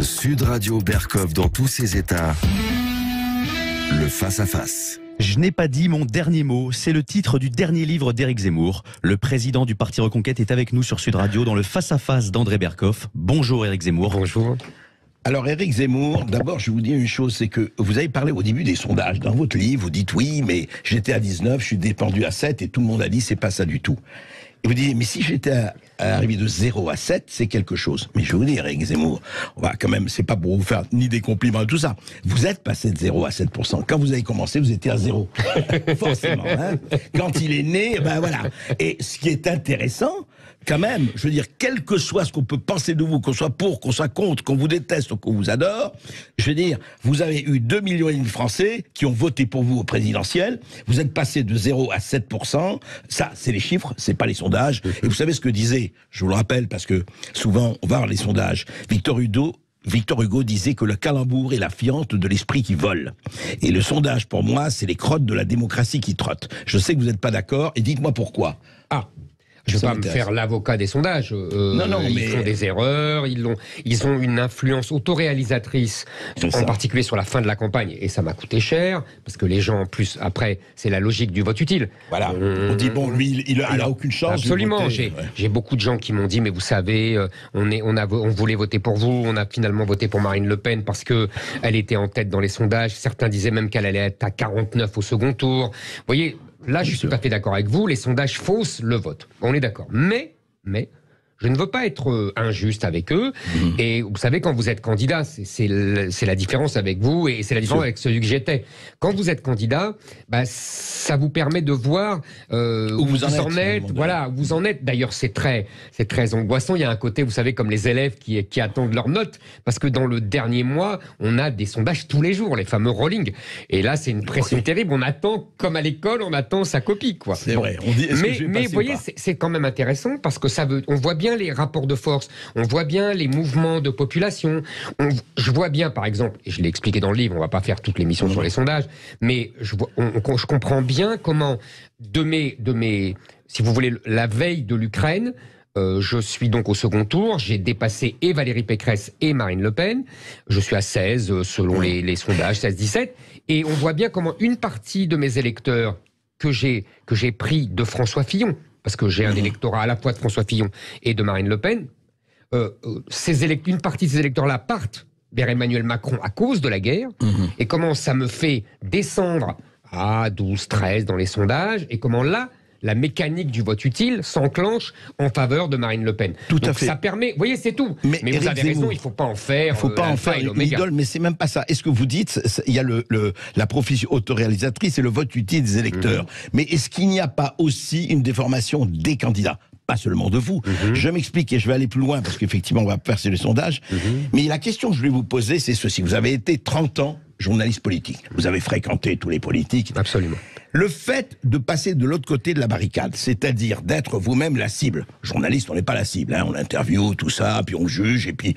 Sud Radio Berkov dans tous ses états. Le face-à-face. Je n'ai pas dit mon dernier mot, c'est le titre du dernier livre d'Éric Zemmour. Le président du Parti Reconquête est avec nous sur Sud Radio dans le face-à-face d'André Berkov. Bonjour Éric Zemmour. Bonjour. Alors Éric Zemmour, d'abord je vais vous dire une chose, c'est que vous avez parlé au début des sondages. Dans votre livre, vous dites oui, mais j'étais à 19, je suis descendu à 7 et tout le monde a dit c'est pas ça du tout. Et vous dites, mais si j'étais arrivé de 0 à 7, c'est quelque chose. Mais je vais vous dire, Éric Zemmour, on va quand même, c'est pas pour vous faire ni des compliments, tout ça. Vous êtes passé de 0 à 7%. Quand vous avez commencé, vous étiez à 0. Forcément, hein. Quand il est né, ben voilà. Et ce qui est intéressant, quand même, je veux dire, quel que soit ce qu'on peut penser de vous, qu'on soit pour, qu'on soit contre, qu'on vous déteste ou qu'on vous adore, je veux dire, vous avez eu 2,5 millions de Français qui ont voté pour vous au présidentiel. Vous êtes passé de 0 à 7%. Ça, c'est les chiffres, c'est pas les sondages. Et vous savez ce que disait, je vous le rappelle, parce que souvent, on va voir les sondages, Victor Hugo disait que le calembour est la fiente de l'esprit qui vole. Et le sondage, pour moi, c'est les crottes de la démocratie qui trottent. Je sais que vous n'êtes pas d'accord, et dites-moi pourquoi. Je ne vais pas me faire l'avocat des sondages. Ils font des erreurs, ils ont une influence autoréalisatrice, en particulier sur la fin de la campagne. Et ça m'a coûté cher, parce que les gens, en plus, après, c'est la logique du vote utile. Voilà, on dit, bon, lui, il a aucune chance. Absolument, j'ai beaucoup de gens qui m'ont dit, mais vous savez, on voulait voter pour vous, on a finalement voté pour Marine Le Pen parce qu'elle était en tête dans les sondages. Certains disaient même qu'elle allait être à 49 au second tour. Vous voyez, là, je suis tout à fait d'accord avec vous, les sondages faussent le vote. On est d'accord. Mais, je ne veux pas être injuste avec eux. Et vous savez, quand vous êtes candidat, c'est la différence avec vous et c'est la différence avec celui que j'étais. Quand vous êtes candidat, ça vous permet de voir où vous en êtes. Voilà, où vous en êtes. D'ailleurs, c'est très angoissant. Il y a un côté, vous savez, comme les élèves qui attendent leurs notes. Parce que dans le dernier mois, on a des sondages tous les jours, les fameux rolling. Et là, c'est une pression terrible. On attend, comme à l'école, on attend sa copie, quoi. C'est vrai. On dit, mais vous voyez, c'est quand même intéressant parce que on voit bien les rapports de force, on voit bien les mouvements de population, je vois bien par exemple, et je l'ai expliqué dans le livre, on va pas faire toute l'émission sur les sondages, mais je comprends bien comment si vous voulez, la veille de l'Ukraine, je suis donc au second tour, j'ai dépassé et Valérie Pécresse et Marine Le Pen, je suis à 16 selon les sondages, 16-17, et on voit bien comment une partie de mes électeurs que j'ai pris de François Fillon, parce que j'ai un électorat à la fois de François Fillon et de Marine Le Pen, une partie de ces électeurs-là partent vers Emmanuel Macron à cause de la guerre, et comment ça me fait descendre à 12, 13 dans les sondages, et comment là, la mécanique du vote utile s'enclenche en faveur de Marine Le Pen. Tout à fait. Ça permet, vous voyez, c'est tout. Mais vous avez raison, il ne faut pas en faire. Une idole, mais c'est même pas ça. Est-ce que vous dites, il y a la profession autoréalisatrice et le vote utile des électeurs. Mais est-ce qu'il n'y a pas aussi une déformation des candidats? Pas seulement de vous. Je m'explique et je vais aller plus loin parce qu'effectivement on va percer le sondage. Mais la question que je voulais vous poser, c'est ceci. Vous avez été 30 ans journaliste politique. Vous avez fréquenté tous les politiques. Absolument. Le fait de passer de l'autre côté de la barricade, c'est-à-dire d'être vous-même la cible. Journaliste, on n'est pas la cible, hein, on interviewe, tout ça, puis on juge, et puis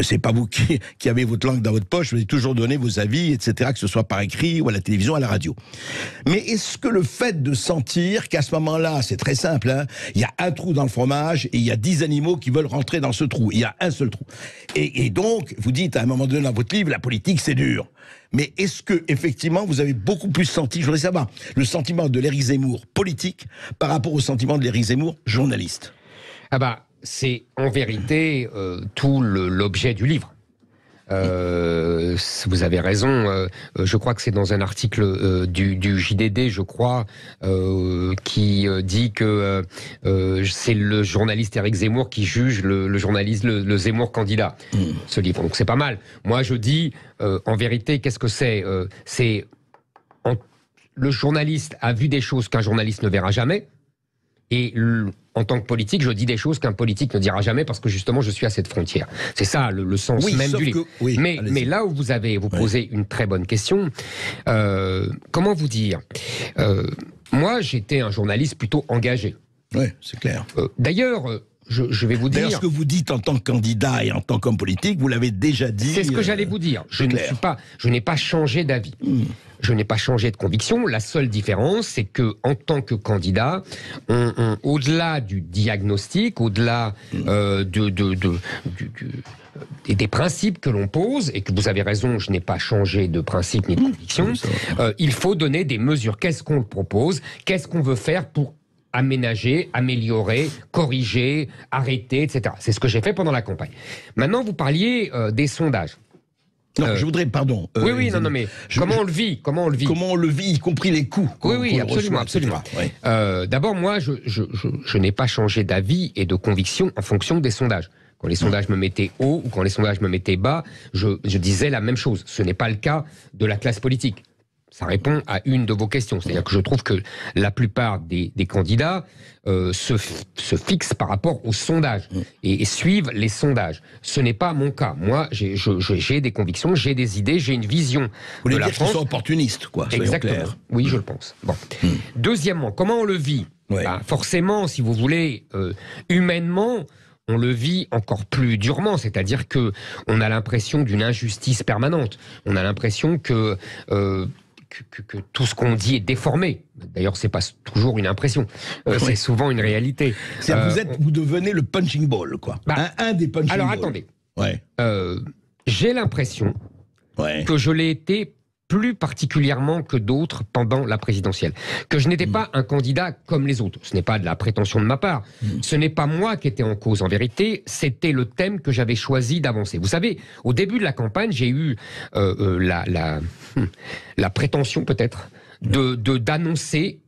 c'est pas vous qui avez votre langue dans votre poche, vous avez toujours donné vos avis, etc., que ce soit par écrit ou à la télévision, à la radio. Mais est-ce que le fait de sentir qu'à ce moment-là, c'est très simple, hein, il y a un trou dans le fromage et il y a 10 animaux qui veulent rentrer dans ce trou, il y a un seul trou. Et donc, vous dites à un moment donné dans votre livre, la politique c'est dur. Mais est-ce que effectivement vous avez beaucoup plus senti, je voudrais savoir, le sentiment de l'Éric Zemmour politique par rapport au sentiment de l'Éric Zemmour journaliste? C'est en vérité tout l'objet du livre. Vous avez raison, je crois que c'est dans un article du JDD, je crois, qui dit que c'est le journaliste Éric Zemmour qui juge le journaliste, le Zemmour candidat, ce livre. Donc c'est pas mal. Moi je dis, en vérité, qu'est-ce que c'est le journaliste a vu des choses qu'un journaliste ne verra jamais, et en tant que politique, je dis des choses qu'un politique ne dira jamais parce que justement je suis à cette frontière. C'est ça le sens même du livre. Mais là où vous posez une très bonne question, comment vous dire, moi j'étais un journaliste plutôt engagé. Oui, c'est clair. D'ailleurs, je vais vous dire... D'ailleurs, ce que vous dites en tant que candidat et en tant qu'homme politique, vous l'avez déjà dit. C'est ce que j'allais vous dire. Je n'ai pas changé d'avis. Je n'ai pas changé de conviction. La seule différence, c'est que en tant que candidat, au-delà du diagnostic, au-delà des principes que l'on pose, et que vous avez raison, je n'ai pas changé de principe ni de conviction, il faut donner des mesures. Qu'est-ce qu'on propose? Qu'est-ce qu'on veut faire pour aménager, améliorer, corriger, arrêter, etc. C'est ce que j'ai fait pendant la campagne. Maintenant, vous parliez des sondages. Non, je voudrais, pardon. Oui, non, mais comment on le vit? Comment on le vit, y compris les coûts. Oui, absolument. Oui. D'abord, moi, je n'ai pas changé d'avis et de conviction en fonction des sondages. Quand les sondages me mettaient haut ou quand les sondages me mettaient bas, je disais la même chose. Ce n'est pas le cas de la classe politique. Ça répond à une de vos questions. C'est-à-dire que je trouve que la plupart des candidats se fixent par rapport aux sondages et suivent les sondages. Ce n'est pas mon cas. Moi, j'ai des convictions, j'ai des idées, j'ai une vision Vous de voulez la dire qu'ils France. sont opportunistes, quoi. Exactement. Clair. Oui, je le pense. Bon. Deuxièmement, comment on le vit? Forcément, si vous voulez, humainement, on le vit encore plus durement, c'est-à-dire que on a l'impression d'une injustice permanente. On a l'impression que tout ce qu'on dit est déformé. D'ailleurs, c'est pas toujours une impression, c'est souvent une réalité. Vous devenez le punching ball, quoi. Un des punching balls. Alors attendez. J'ai l'impression que je l'ai été plus particulièrement que d'autres pendant la présidentielle. Que je n'étais pas un candidat comme les autres. Ce n'est pas de la prétention de ma part. Ce n'est pas moi qui étais en cause. En vérité, c'était le thème que j'avais choisi d'avancer. Vous savez, au début de la campagne, j'ai eu la prétention peut-être d'annoncer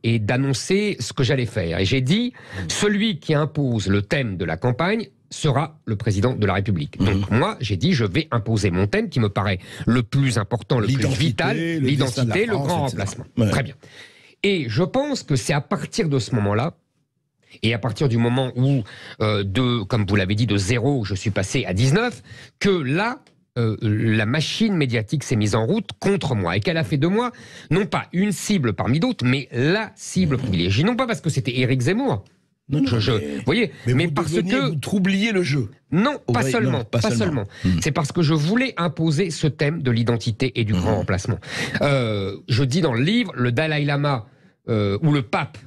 ce que j'allais faire. Et j'ai dit, celui qui impose le thème de la campagne sera le président de la République. Donc moi, j'ai dit, je vais imposer mon thème qui me paraît le plus important, le plus vital, l'identité, le grand remplacement. Très bien. Et je pense que c'est à partir de ce moment-là, et à partir du moment où, comme vous l'avez dit, de 0, je suis passé à 19, que là, la machine médiatique s'est mise en route contre moi et qu'elle a fait de moi, non pas une cible parmi d'autres, mais la cible privilégiée. Non pas parce que c'était Éric Zemmour. Non, vous voyez, mais parce que vous troubliez le jeu. Non, pas seulement. C'est parce que je voulais imposer ce thème de l'identité et du grand remplacement. Je dis dans le livre, le Dalai Lama ou le pape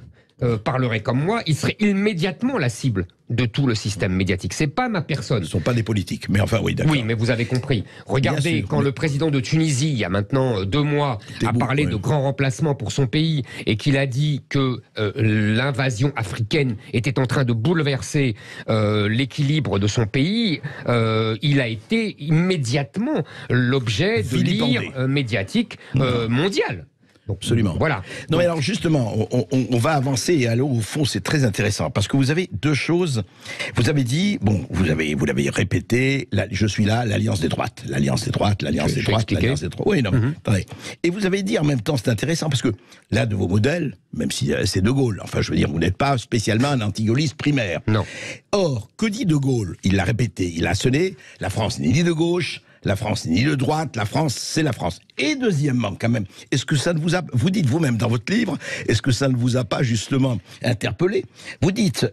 parlerait comme moi, il serait immédiatement la cible de tout le système médiatique. C'est pas ma personne. Ce ne sont pas des politiques, mais enfin oui, d'accord. Oui, mais vous avez compris. Regardez, quand le président de Tunisie, il y a maintenant 2 mois, a parlé de grand remplacement pour son pays et qu'il a dit que l'invasion africaine était en train de bouleverser l'équilibre de son pays, il a été immédiatement l'objet de l'ire médiatique mondiale. Donc, absolument. Voilà. Non, mais alors justement, on va avancer et alors au fond, c'est très intéressant parce que vous avez 2 choses. Vous avez dit, vous l'avez répété, je suis là, l'alliance des droites, l'alliance des droites, l'alliance des droites, l'alliance des droites. Oui, non, attendez. Et vous avez dit en même temps, c'est intéressant parce que l'un de vos modèles, même si c'est De Gaulle, enfin je veux dire, vous n'êtes pas spécialement un anti-gaulliste primaire. Non. Or, que dit De Gaulle? Il l'a répété, il a sonné, la France n'est ni de gauche, la France n'est ni de droite, la France, c'est la France. Et deuxièmement, quand même, est-ce que ça ne vous a... Vous dites vous-même dans votre livre, est-ce que ça ne vous a pas justement interpellé? Vous dites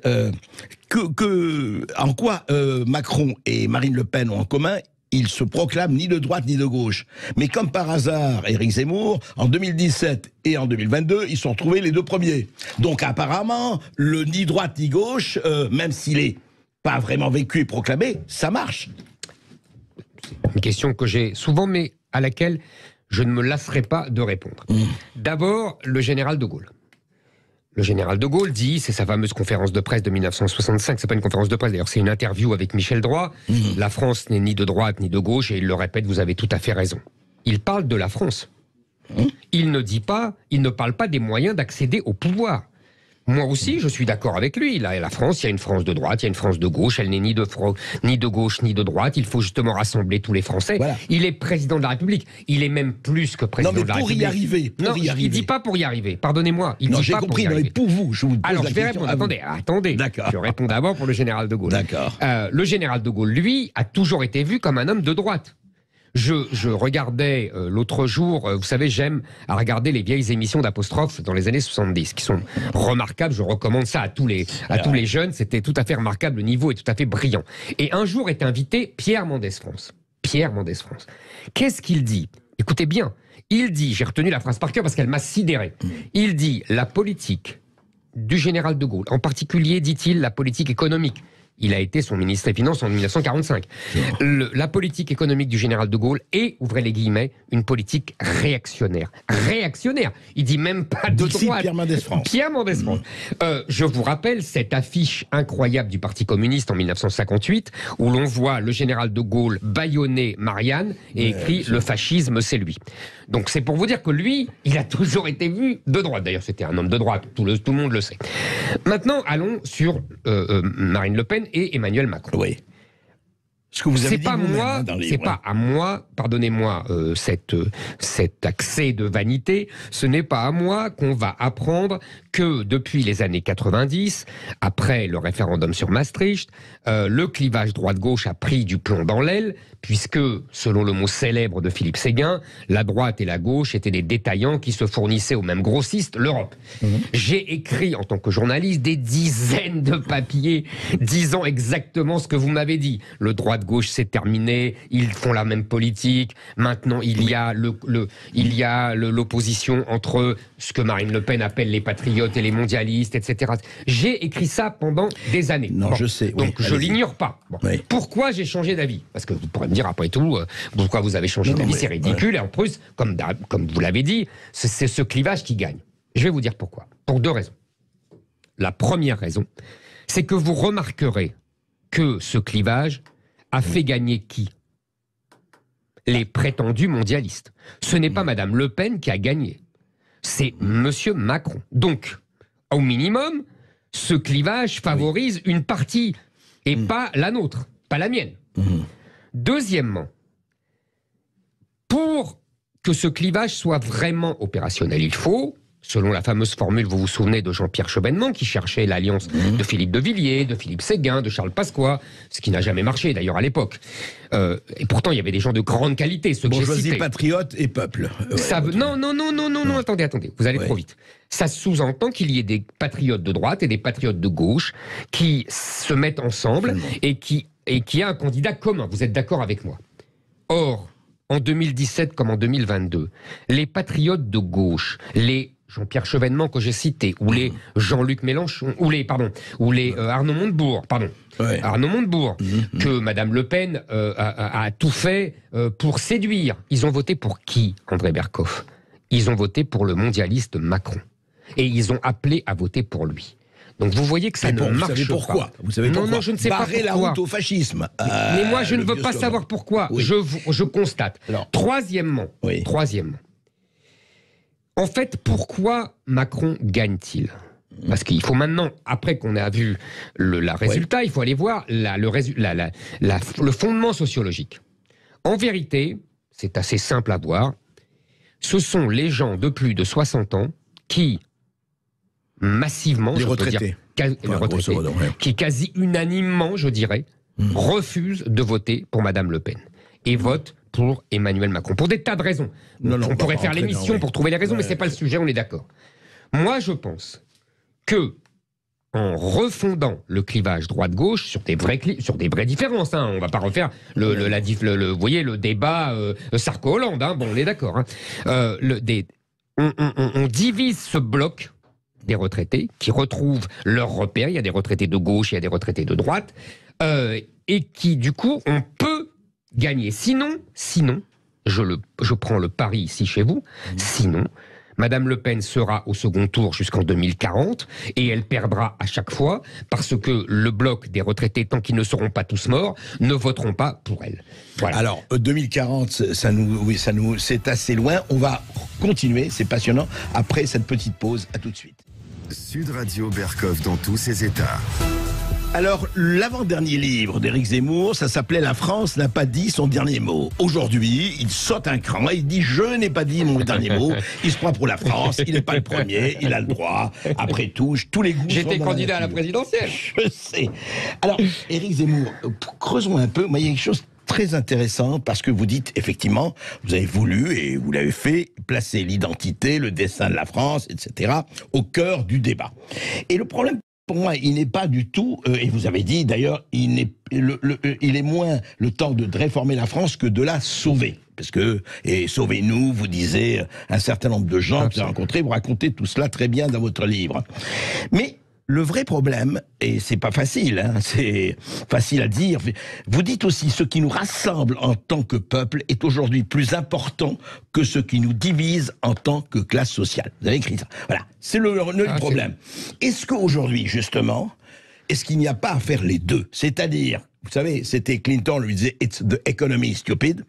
en quoi Macron et Marine Le Pen ont en commun? Ils se proclament ni de droite ni de gauche. Mais comme par hasard, Éric Zemmour, en 2017 et en 2022, ils sont retrouvés les 2 premiers. Donc apparemment, le ni droite ni gauche, même s'il n'est pas vraiment vécu et proclamé, ça marche. Une question que j'ai souvent, mais à laquelle je ne me lasserai pas de répondre. D'abord, le général de Gaulle. Le général de Gaulle dit, c'est sa fameuse conférence de presse de 1965, c'est pas une conférence de presse, d'ailleurs c'est une interview avec Michel Droit, la France n'est ni de droite ni de gauche, et il le répète, vous avez tout à fait raison. Il parle de la France. Il ne parle pas des moyens d'accéder au pouvoir. Moi aussi, je suis d'accord avec lui. Là, la France, il y a une France de droite, il y a une France de gauche. Elle n'est ni de gauche ni de droite. Il faut justement rassembler tous les Français. Voilà. Il est président de la République. Il est même plus que président de la République. Non, mais pour y arriver. Il ne dit pas pour y arriver. Pardonnez-moi. Il non, dit j'ai pas compris. Pour y arriver. Mais pour vous, je vous pose alors, la je vais question. répondre. Attendez. D'accord. Je réponds d'abord pour le général de Gaulle. D'accord. Le général de Gaulle, lui, a toujours été vu comme un homme de droite. Je regardais l'autre jour, vous savez, j'aime à regarder les vieilles émissions d'apostrophes dans les années 70, qui sont remarquables. Je recommande ça à tous les jeunes. C'était tout à fait remarquable. Le niveau est tout à fait brillant. Et un jour est invité Pierre Mendès France. Pierre Mendès France. Qu'est-ce qu'il dit? Écoutez bien. Il dit, j'ai retenu la phrase par cœur parce qu'elle m'a sidéré. Il dit, la politique du général de Gaulle, en particulier, dit-il, la politique économique. Il a été son ministre des Finances en 1945. La politique économique du général de Gaulle est, ouvrez les guillemets, une politique réactionnaire. Réactionnaire. Il dit même pas de droite. Pierre Mendès France. Pierre Mendès France. Je vous rappelle cette affiche incroyable du Parti communiste en 1958, où l'on voit le général de Gaulle bâillonner Marianne et écrit « Le fascisme, c'est lui ». Donc c'est pour vous dire que lui, il a toujours été vu de droite. D'ailleurs, c'était un homme de droite, tout le monde le sait. Maintenant, allons sur Marine Le Pen et Emmanuel Macron. Oui. Ce que vous avez c'est dit pas moi, dans les c'est pas à moi, pardonnez-moi cet accès de vanité, ce n'est pas à moi qu'on va apprendre que depuis les années 90, après le référendum sur Maastricht, le clivage droite-gauche a pris du plomb dans l'aile, puisque, selon le mot célèbre de Philippe Séguin, la droite et la gauche étaient des détaillants qui se fournissaient au même grossiste, l'Europe. J'ai écrit, en tant que journaliste, des dizaines de papiers disant exactement ce que vous m'avez dit. Le droite-gauche, c'est terminé, ils font la même politique, maintenant il y a l'opposition entre ce que Marine Le Pen appelle les patriotes et les mondialistes, etc. J'ai écrit ça pendant des années. Non, je sais. Donc je l'ignore pas. Pourquoi j'ai changé d'avis? Parce que vous pourrez me dire après tout, pourquoi vous avez changé d'avis? C'est ridicule. Et en plus, comme vous l'avez dit, c'est ce clivage qui gagne. Je vais vous dire pourquoi. Pour deux raisons. La première raison, c'est que vous remarquerez que ce clivage a fait gagner qui? Les prétendus mondialistes. Ce n'est pas Madame Le Pen qui a gagné. C'est Monsieur Macron. Donc, au minimum, ce clivage favorise une partie et pas la nôtre, pas la mienne. Deuxièmement, pour que ce clivage soit vraiment opérationnel, il faut, selon la fameuse formule, vous vous souvenez de Jean-Pierre Chevènement, qui cherchait l'alliance de Philippe de Villiers, de Philippe Séguin, de Charles Pasqua, ce qui n'a jamais marché d'ailleurs à l'époque. Et pourtant, il y avait des gens de grande qualité, ceux que j'ai cités. Patriote et peuple. Non, attendez, vous allez trop vite. Ça sous-entend qu'il y ait des patriotes de droite et des patriotes de gauche qui se mettent ensemble et qui a un candidat commun. Vous êtes d'accord avec moi? Or, en 2017 comme en 2022, les patriotes de gauche, les Jean-Pierre Chevènement que j'ai cité, ou les Jean-Luc Mélenchon, ou les Arnaud Montebourg, Arnaud Montebourg, que Madame Le Pen a tout fait pour séduire. Ils ont voté pour qui, André Berkoff? Ils ont voté pour le mondialiste Macron. Et ils ont appelé à voter pour lui. Donc vous voyez que ça ne marche pas. Vous savez pourquoi? Vous savez pourquoi? Non, je ne sais pas pourquoi. La route au fascisme. Mais moi, je ne veux pas savoir pourquoi. Oui. Je constate. Alors, troisièmement, en fait, pourquoi Macron gagne-t-il? Parce qu'il faut maintenant, après qu'on a vu le résultat, il faut aller voir le fondement sociologique. En vérité, c'est assez simple à voir, ce sont les gens de plus de 60 ans qui, massivement, qui quasi unanimement, je dirais, refusent de voter pour Madame Le Pen et votent pour Emmanuel Macron. Pour des tas de raisons. On pourrait faire l'émission pour trouver les raisons, mais c'est pas le sujet, on est d'accord. Moi, je pense que en refondant le clivage droite-gauche sur des vraies différences, on va pas refaire vous voyez, le débat Sarko-Hollande, bon, on est d'accord. On divise ce bloc des retraités qui retrouvent leurs repères. Il y a des retraités de gauche, il y a des retraités de droite, et qui, du coup, on peut gagner. Sinon, je prends le pari ici chez vous, sinon, Madame Le Pen sera au second tour jusqu'en 2040 et elle perdra à chaque fois parce que le bloc des retraités, tant qu'ils ne seront pas tous morts, ne voteront pas pour elle. Voilà. Alors, 2040, c'est assez loin. On va continuer, c'est passionnant. Après cette petite pause, à tout de suite. Sud Radio Berkoff dans tous ses états. Alors, l'avant-dernier livre d'Éric Zemmour, ça s'appelait « La France n'a pas dit son dernier mot ». Aujourd'hui, il saute un cran et il dit « Je n'ai pas dit mon dernier mot ». Il se prend pour la France, il n'est pas le premier, il a le droit. Après tout, tous les goûts J'étais candidat à la présidentielle. Je sais. Alors, Éric Zemmour, creusons un peu. Moi, il y a quelque chose très intéressante parce que vous dites, effectivement, vous avez voulu, et vous l'avez fait, placer l'identité, le destin de la France, etc., au cœur du débat. Et le problème, pour moi, il n'est pas du tout, et vous avez dit d'ailleurs, il est moins le temps de réformer la France que de la sauver. Parce que, et sauvez-nous, vous disiez un certain nombre de gens que vous avez rencontrés, vous racontez tout cela très bien dans votre livre. Mais le vrai problème, et c'est pas facile, hein, c'est facile à dire, vous dites aussi ce qui nous rassemble en tant que peuple est aujourd'hui plus important que ce qui nous divise en tant que classe sociale. Vous avez écrit ça. Voilà, c'est le problème. Est-ce qu'aujourd'hui, justement, est-ce qu'il n'y a pas à faire les deux? C'est-à-dire, vous savez, c'était Clinton lui disait « It's the economy, stupid ».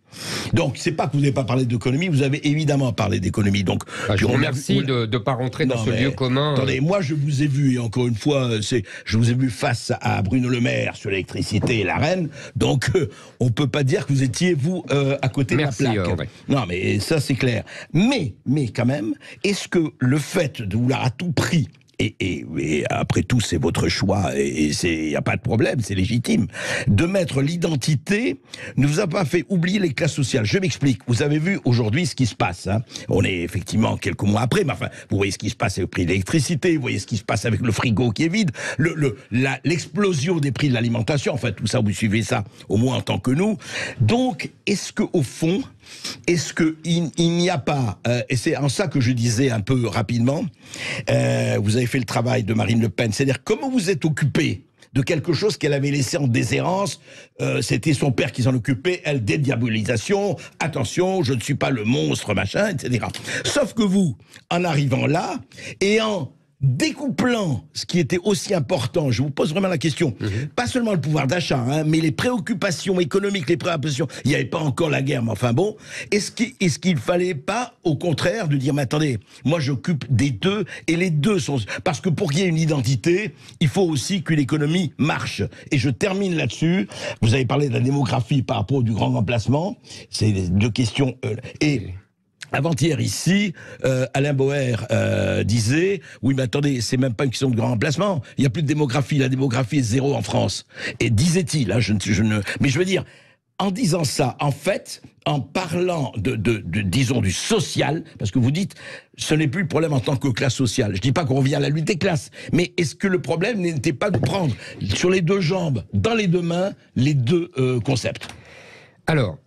Donc, c'est pas que vous n'avez pas parlé d'économie, vous avez évidemment parlé d'économie. Donc, je vous remercie de ne pas rentrer dans ce lieu commun. Attendez, moi je vous ai vu, et encore une fois, je vous ai vu face à Bruno Le Maire sur l'électricité et la reine, donc on peut pas dire que vous étiez, vous, à côté de la plaque. André. Non, mais ça c'est clair. Mais quand même, est-ce que le fait de vouloir à tout prix, et après tout, c'est votre choix, et il n'y a pas de problème, c'est légitime. De mettre l'identité ne vous a pas fait oublier les classes sociales. Je m'explique. Vous avez vu aujourd'hui ce qui se passe. Hein. On est effectivement quelques mois après, mais enfin, vous voyez ce qui se passe avec le prix de l'électricité, vous voyez ce qui se passe avec le frigo qui est vide, l'explosion des prix de l'alimentation, enfin tout ça, vous suivez ça au moins en tant que nous. Donc, est-ce qu'au fond, est-ce qu'il n'y a pas, et c'est en ça que je disais un peu rapidement, vous avez fait le travail de Marine Le Pen, c'est-à-dire comment vous êtes occupé de quelque chose qu'elle avait laissé en déshérence, c'était son père qui s'en occupait, elle, dédiabolisation, attention, je ne suis pas le monstre, machin, etc. Sauf que vous, en arrivant là, et en découplant ce qui était aussi important, je vous pose vraiment la question, pas seulement le pouvoir d'achat, hein, mais les préoccupations économiques, les préoccupations, il n'y avait pas encore la guerre, mais enfin bon, est-ce qu'il ne fallait pas, au contraire, de dire, mais attendez, moi j'occupe des deux, et les deux sont... Parce que pour qu'il y ait une identité, il faut aussi qu'une économie marche. Et je termine là-dessus, vous avez parlé de la démographie par rapport du grand remplacement, c'est deux questions... Avant-hier ici, Alain Boer disait « Oui, mais attendez, c'est même pas une question de grand remplacement. Il n'y a plus de démographie. La démographie est zéro en France. » Et disait-il, hein, mais je veux dire, en disant ça, en fait, en parlant disons, du social, parce que vous dites, ce n'est plus le problème en tant que classe sociale. Je dis pas qu'on revient à la lutte des classes, mais est-ce que le problème n'était pas de prendre sur les deux jambes, dans les deux mains, les deux concepts? Alors,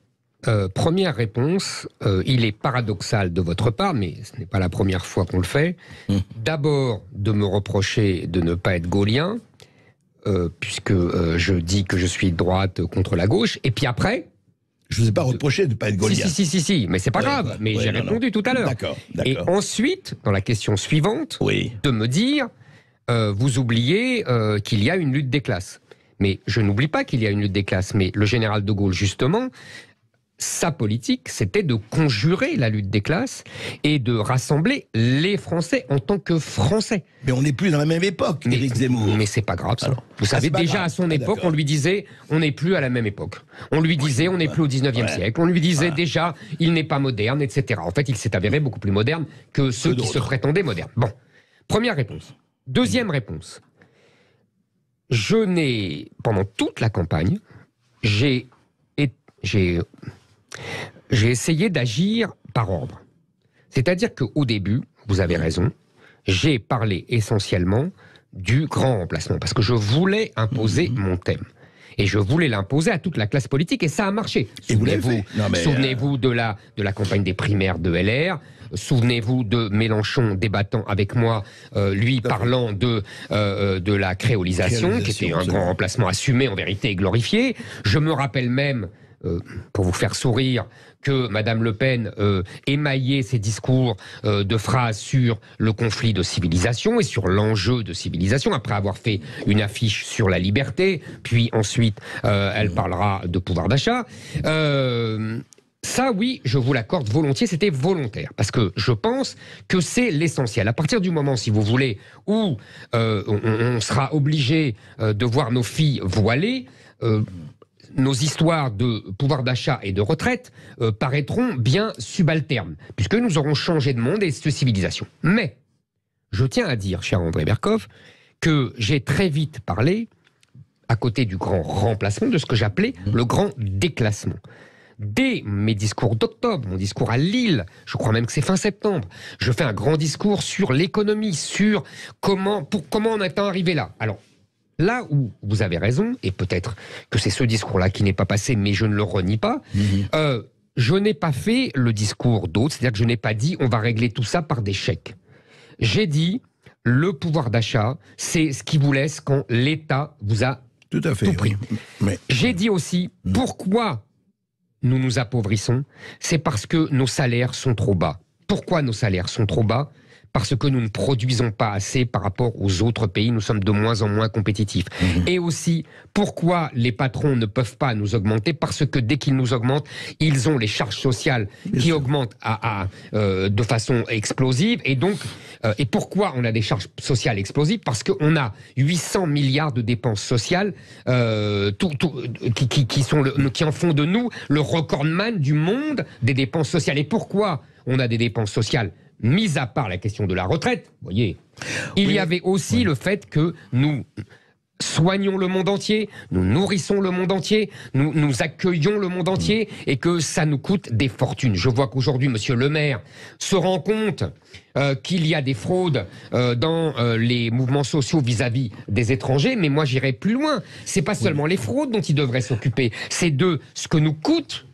première réponse, il est paradoxal de votre part, mais ce n'est pas la première fois qu'on le fait, d'abord de me reprocher de ne pas être gaullien, puisque je dis que je suis de droite contre la gauche, et puis après... Je ne vous ai pas reproché de ne pas être gaullien. Si, mais c'est pas grave, mais j'ai répondu tout à l'heure. D'accord. Et ensuite, dans la question suivante, de me dire, vous oubliez qu'il y a une lutte des classes. Mais je n'oublie pas qu'il y a une lutte des classes, mais le général de Gaulle, justement... Sa politique, c'était de conjurer la lutte des classes et de rassembler les Français en tant que Français. Mais on n'est plus dans la même époque, Éric Zemmour. Mais c'est pas grave, ça. Alors, vous savez, déjà à son époque, on lui disait, on n'est plus à la même époque. On lui disait, on n'est plus au 19e siècle. On lui disait déjà, il n'est pas moderne, etc. En fait, il s'est avéré beaucoup plus moderne que ceux qui se prétendaient modernes. Bon, première réponse. Deuxième réponse. Pendant toute la campagne, j'ai essayé d'agir par ordre. C'est-à-dire qu'au début, vous avez raison, j'ai parlé essentiellement du grand remplacement, parce que je voulais imposer mon thème. Et je voulais l'imposer à toute la classe politique, et ça a marché. Souvenez-vous de la campagne des primaires de LR, souvenez-vous de Mélenchon débattant avec moi, lui parlant de la créolisation, qui était un grand remplacement assumé en vérité et glorifié. Je me rappelle même... pour vous faire sourire, que Madame Le Pen émaillait ses discours de phrases sur le conflit de civilisation et sur l'enjeu de civilisation, après avoir fait une affiche sur la liberté, puis ensuite elle parlera de pouvoir d'achat. Ça, oui, je vous l'accorde volontiers, c'était volontaire, parce que je pense que c'est l'essentiel. À partir du moment, si vous voulez, où on sera obligé de voir nos filles voilées, nos histoires de pouvoir d'achat et de retraite paraîtront bien subalternes, puisque nous aurons changé de monde et de civilisation. Mais, je tiens à dire, cher André Berkoff, que j'ai très vite parlé à côté du grand remplacement, de ce que j'appelais le grand déclassement. Dès mes discours d'octobre, mon discours à Lille, je crois même que c'est fin septembre, je fais un grand discours sur l'économie, sur comment on est arrivé là. Alors, là où vous avez raison, et peut-être que c'est ce discours-là qui n'est pas passé, mais je ne le renie pas, je n'ai pas fait le discours d'autres, c'est-à-dire que je n'ai pas dit on va régler tout ça par des chèques. J'ai dit le pouvoir d'achat, c'est ce qui vous laisse quand l'État vous a tout à fait tout pris. Oui. Mais... J'ai dit aussi pourquoi nous nous appauvrissons, c'est parce que nos salaires sont trop bas. Pourquoi nos salaires sont trop bas ? Parce que nous ne produisons pas assez par rapport aux autres pays, nous sommes de moins en moins compétitifs. Et aussi, pourquoi les patrons ne peuvent pas nous augmenter ? Parce que dès qu'ils nous augmentent, ils ont les charges sociales qui augmentent de façon explosive. Et donc, et pourquoi on a des charges sociales explosives ? Parce qu'on a 800 milliards de dépenses sociales qui en font de nous le recordman du monde des dépenses sociales. Et pourquoi on a des dépenses sociales ? Mis à part la question de la retraite, vous voyez, il y avait aussi le fait que nous soignons le monde entier, nous nourrissons le monde entier, nous accueillons le monde entier, et que ça nous coûte des fortunes. Je vois qu'aujourd'hui, monsieur le maire se rend compte qu'il y a des fraudes dans les mouvements sociaux vis-à-vis des étrangers, mais moi j'irai plus loin. C'est pas seulement les fraudes dont il devrait s'occuper, c'est de ce que nous coûte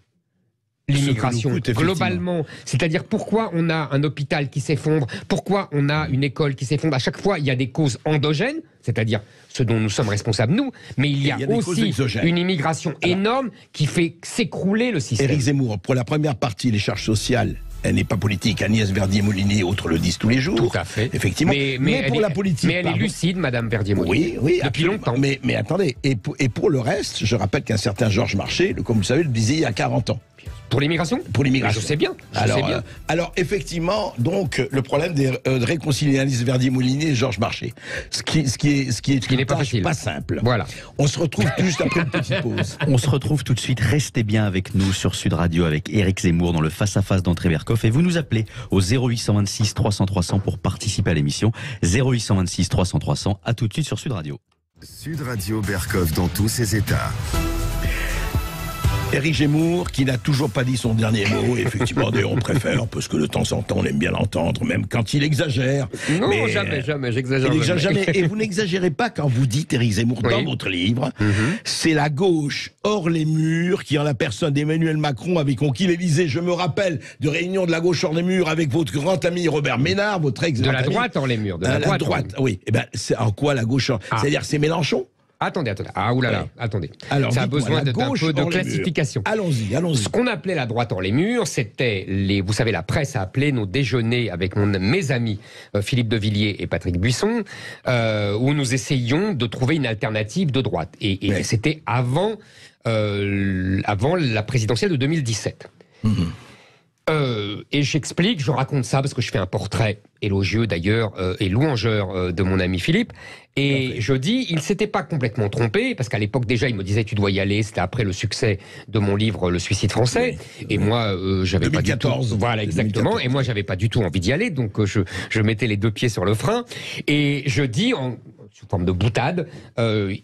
l'immigration, globalement. C'est-à-dire pourquoi on a un hôpital qui s'effondre, pourquoi on a une école qui s'effondre. À chaque fois, il y a des causes endogènes, c'est-à-dire ce dont nous sommes responsables, nous, mais il y a aussi une immigration énorme qui fait s'écrouler le système. Éric Zemmour, pour la première partie, les charges sociales, elle n'est pas politique. Agnès Verdier-Molinier et autres le disent tous les jours. Tout à fait. Effectivement. Mais pour la politique... Mais elle est lucide, Madame Verdier-Molinier. Oui, depuis longtemps. Mais attendez, et pour le reste, je rappelle qu'un certain Georges Marchais, comme vous le savez, le disait il y a 40 ans. Pour l'immigration ? Pour l'immigration. Je sais bien. Alors, effectivement, donc, le problème de réconcilier Agnès Verdier-Molinier et Georges Marchais. Ce qui n'est pas simple. Voilà. On se retrouve juste après une petite pause. On se retrouve tout de suite. Restez bien avec nous sur Sud Radio avec Éric Zemmour dans le face-à-face d'André Berkoff. Et vous nous appelez au 0826 300 300 pour participer à l'émission. 0826 300 300. À tout de suite sur Sud Radio. Sud Radio Berkoff dans tous ses états. Éric Zemmour, qui n'a toujours pas dit son dernier mot, effectivement, on préfère, parce que de temps en temps, on aime bien l'entendre, même quand il exagère. Non, mais jamais, j'exagère jamais. Et vous n'exagérez pas quand vous dites, Éric Zemmour, dans votre livre, c'est la gauche hors les murs qui, en la personne d'Emmanuel Macron, avait conquis l'Élysée. Je me rappelle de réunions de la gauche hors les murs avec votre grand ami Robert Ménard, votre ex-ami. De la droite hors les murs. De la droite, oui. Eh ben, c'est en quoi la gauche C'est-à-dire, c'est Mélenchon? Attendez. Ah oulala, attendez. Alors, ça a besoin d'un peu de classification. Allons-y. Ce qu'on appelait la droite hors les murs, c'était vous savez, la presse a appelé nos déjeuners avec mes amis Philippe de Villiers et Patrick Buisson, où nous essayions de trouver une alternative de droite. Et c'était avant la présidentielle de 2017. Et j'explique, je raconte ça parce que je fais un portrait élogieux d'ailleurs et louangeur de mon ami Philippe. Et je dis, il s'était pas complètement trompé, parce qu'à l'époque déjà, il me disait tu dois y aller. C'était après le succès de mon livre Le Suicide français. Et moi, j'avais pas du tout. Voilà, exactement. 2014. Et moi, j'avais pas du tout envie d'y aller, donc je mettais les deux pieds sur le frein. Et je dis sous forme de boutade,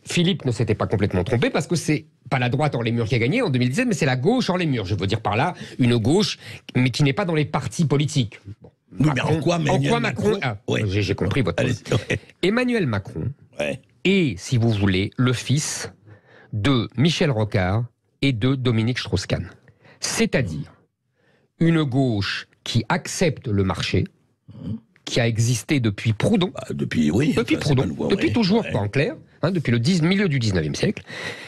Philippe ne s'était pas complètement trompé, parce que c'est pas la droite hors les murs qui a gagné en 2017, mais c'est la gauche hors les murs. Je veux dire par là une gauche, mais qui n'est pas dans les partis politiques. Bon. Macron, mais en quoi Macron j'ai compris votre point. Emmanuel Macron est, si vous voulez, le fils de Michel Rocard et de Dominique Strauss-Kahn. C'est-à-dire une gauche qui accepte le marché, qui a existé depuis Proudhon. Depuis Proudhon, depuis toujours, en clair, depuis le milieu du 19e siècle,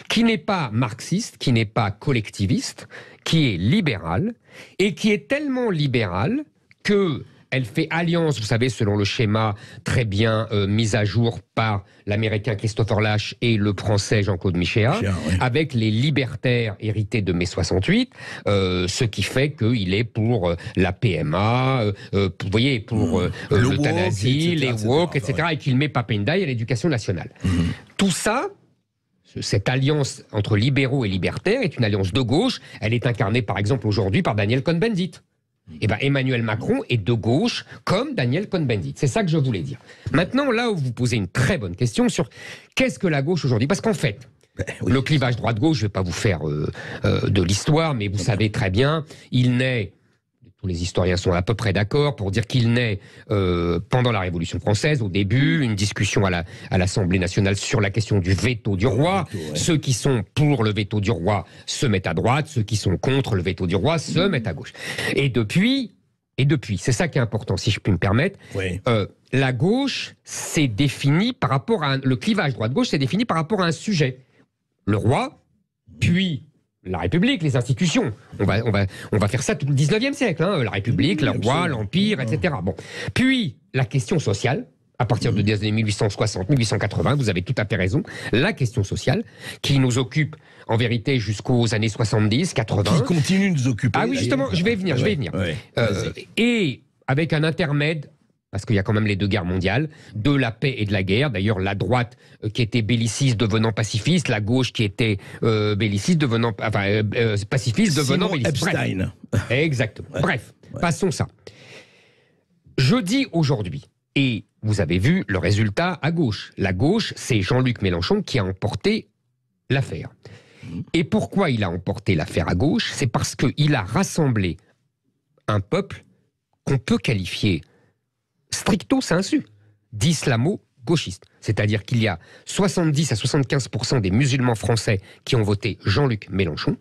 qui n'est pas marxiste, qui n'est pas collectiviste, qui est libéral, et qui est tellement libéral que elle fait alliance, vous savez, selon le schéma très bien mis à jour par l'américain Christopher Lasch et le français Jean-Claude Michéa, avec les libertaires hérités de mai 68, ce qui fait qu'il est pour la PMA, vous voyez, pour l'euthanasie, les woke, etc., et qu'il met Papendaï à l'éducation nationale. Tout ça, cette alliance entre libéraux et libertaires est une alliance de gauche. Elle est incarnée, par exemple, aujourd'hui par Daniel Cohn-Bendit. Eh ben, Emmanuel Macron est de gauche comme Daniel Cohn-Bendit. C'est ça que je voulais dire. Maintenant, là où vous posez une très bonne question sur qu'est-ce que la gauche aujourd'hui, parce qu'en fait, le clivage droite-gauche, je ne vais pas vous faire de l'histoire, mais vous savez très bien, il naît, tous les historiens sont à peu près d'accord pour dire qu'il naît pendant la Révolution française, au début, une discussion à l'Assemblée nationale sur la question du veto du roi. Ceux qui sont pour le veto du roi se mettent à droite, ceux qui sont contre le veto du roi se mettent à gauche. Et depuis, c'est ça qui est important, si je puis me permettre, la gauche s'est définie par rapport à le clivage droite-gauche s'est défini par rapport à un sujet. Le roi, puis la République, les institutions. On va faire ça tout le 19e siècle. Hein, la République, le roi, l'Empire, etc. Bon. Puis, la question sociale, à partir des années 1860, 1880, vous avez tout à fait raison, la question sociale, qui nous occupe, en vérité, jusqu'aux années 70, 80. Qui continue de nous occuper. Ah oui, justement, je vais y venir. Et avec un intermède, parce qu'il y a quand même les deux guerres mondiales, de la paix et de la guerre. D'ailleurs, la droite qui était belliciste devenant pacifiste, la gauche qui était belliciste devenant, pacifiste devenant belliciste. Epstein. Bref. Exactement. Bref, passons ça. Je dis aujourd'hui, et vous avez vu le résultat à gauche. La gauche, c'est Jean-Luc Mélenchon qui a emporté l'affaire. Et pourquoi il a emporté l'affaire à gauche? C'est parce qu'il a rassemblé un peuple qu'on peut qualifier stricto sensu d'islamo-gauchiste. C'est-à-dire qu'il y a 70 à 75% des musulmans français qui ont voté Jean-Luc Mélenchon,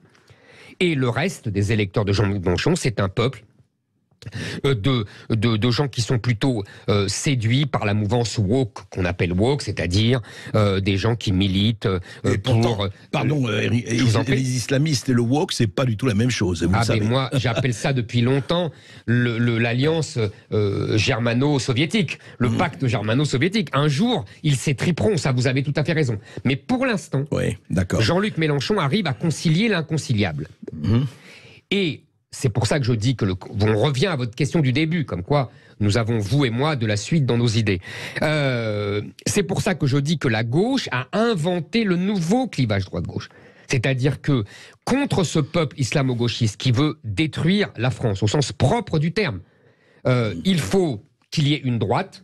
et le reste des électeurs de Jean-Luc Mélenchon, c'est un peuple de gens qui sont plutôt séduits par la mouvance woke, qu'on appelle woke, c'est-à-dire des gens qui militent pour... Pardon, les islamistes et le woke, c'est pas du tout la même chose, vous le savez. Mais moi, j'appelle ça depuis longtemps l'alliance germano-soviétique, le pacte germano-soviétique. Un jour, ils s'étriperont, ça vous avez tout à fait raison. Mais pour l'instant, Jean-Luc Mélenchon arrive à concilier l'inconciliable. Et c'est pour ça que je dis que on revient à votre question du début, comme quoi nous avons, vous et moi, de la suite dans nos idées. C'est pour ça que je dis que la gauche a inventé le nouveau clivage droite-gauche. C'est-à-dire que contre ce peuple islamo-gauchiste qui veut détruire la France, au sens propre du terme, il faut qu'il y ait une droite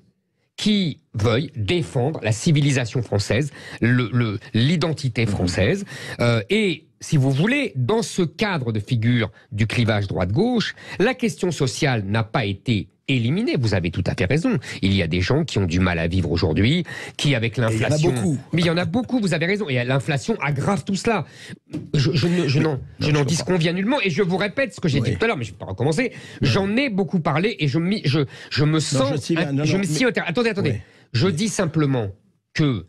qui veuille défendre la civilisation française, l'identité française, et si vous voulez, dans ce cadre de figure du clivage droite-gauche, la question sociale n'a pas été éliminée. Vous avez tout à fait raison. Il y a des gens qui ont du mal à vivre aujourd'hui, qui avec l'inflation... Il y en a beaucoup. Mais il y en a beaucoup, vous avez raison. Et l'inflation aggrave tout cela. Je n'en disconviens nullement. Et je vous répète ce que j'ai dit tout à l'heure, mais je ne vais pas recommencer. J'en ai beaucoup parlé et je me sens... Attendez. Je dis simplement que